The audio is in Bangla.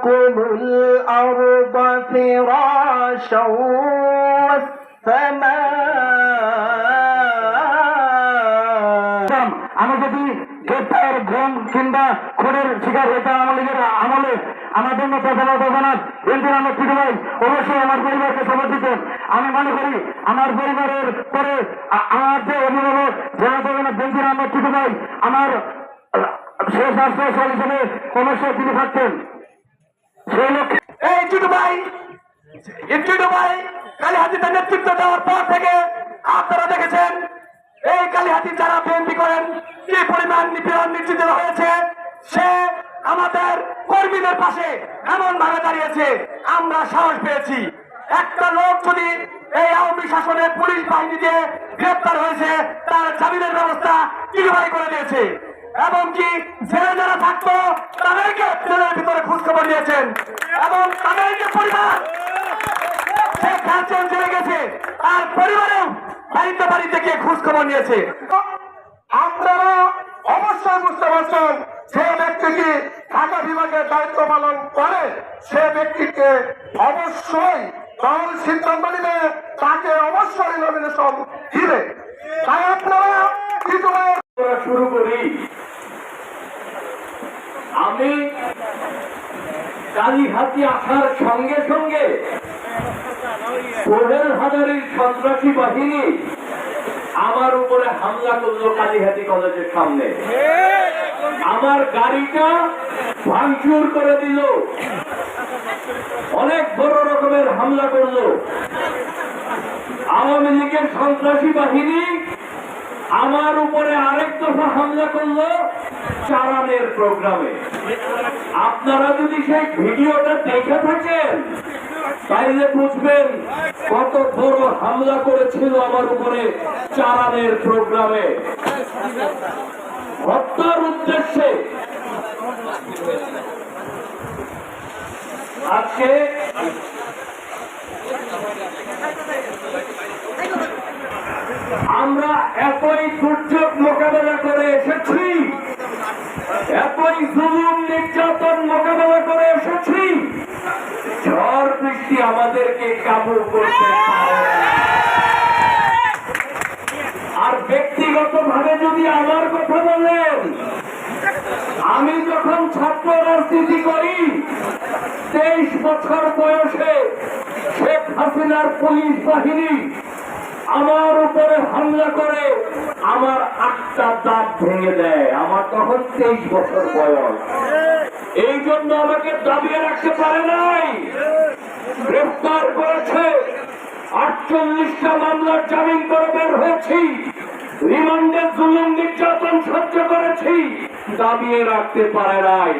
كل الأرض فراشا والسماء আমি যদি গ্রেপ্তার ঘুম কিংবা খুনের শিকার হইতাম আমলে আমাদের মতো ভাই অবশ্যই আমার পরিবারকে খবর দিতেন। আমি মনে করি আমার পরিবারের পরে আমার যে অভিভাবক জনসাধারণ বেঞ্জির আহমেদ টিটু ভাই আমার শেষ আশ্রয় হিসেবে অবশ্যই তিনি থাকতেন। সেই লক্ষ্যে এই টিটু ভাই কালীহাতিতে নেতৃত্ব দেওয়ার পর থেকে আপনারা দেখেছেন এই কালীহাতি যারা বিএনপি করেন কি পরিমাণ নিপীড়ন নির্যাতিত হয়েছে। সে আমাদের কর্মীদের পাশে এমন ভাবে দাঁড়িয়েছে, আমরা সাহস পেয়েছি। একটা লোক যদি এই আওয়ামী শাসনের পুলিশ বাহিনী দিয়ে গ্রেপ্তার হয়েছে তার জামিনের ব্যবস্থা টিটু ভাই করে দিয়েছে, এবং কি জেলে যারা থাকতো তাদেরকে জেলের ভিতরে খোঁজখবর নিয়েছেন, এবং তাদেরকে পরিবার শেখ হাসিনা জেলে গেছে আর পরিবারেও বাড়িতে বাড়িতে গিয়ে খোঁজখবর নিয়েছে। আপনারা অবশ্যই বুঝতে পারছেন যে ব্যক্তিকে ঢাকা বিভাগের দায়িত্ব পালন করে সে ব্যক্তিকে অবশ্যই দল সিদ্ধান্ত নিবে, তাকে অবশ্যই নমিনেশন দিবে। তাই আপনারা শুরু করি। আমি কালীহাতি আসার সঙ্গে সঙ্গে সোহেল হাজারীর সন্ত্রাসী বাহিনী আমার উপরে হামলা করলো কালীহাতি কলেজের সামনে। আমার গাড়িটা ভাঙচুর করে দিল, অনেক বড় রকমের হামলা করলো। আওয়ামী লীগের সন্ত্রাসী বাহিনী আমার উপরে আরেক দফা হামলা করলো চালানের প্রোগ্রামে। আপনারা যদি সেই ভিডিওটা দেখে থাকেন তাইলে বুঝবেন কত বড় হামলা করেছিল আমার উপরে চালানের প্রোগ্রামে হত্যার উদ্দেশ্যে। আজকে আমরা এতই দুর্যোগ মোকাবেলা করে এসেছি, এতই জুলুম নির্যাতন মোকাবেলা করে এসেছি, ঝড় বৃষ্টি আমাদেরকে কাবু করতে পারে। আর ব্যক্তিগত ভাবে যদি আমার কথা বলেন, আমি যখন ছাত্র রাজনীতি করি 23 বছর বয়সে শেখ হাসিনার পুলিশ বাহিনী আমার উপরে হামলা করে আমার 8টা দাঁত ভেঙে দেয়। আমার তখন 23 বছর বয়স। এই জন্য আমাকে দাবিয়ে রাখতে পারে নাই, গ্রেফতার করেছে, 48টা মামলার জামিন করে বের হয়েছি, রিমান্ডে জুলুম নির্যাতন সহ্য করেছি, দাবিয়ে রাখতে পারে নাই।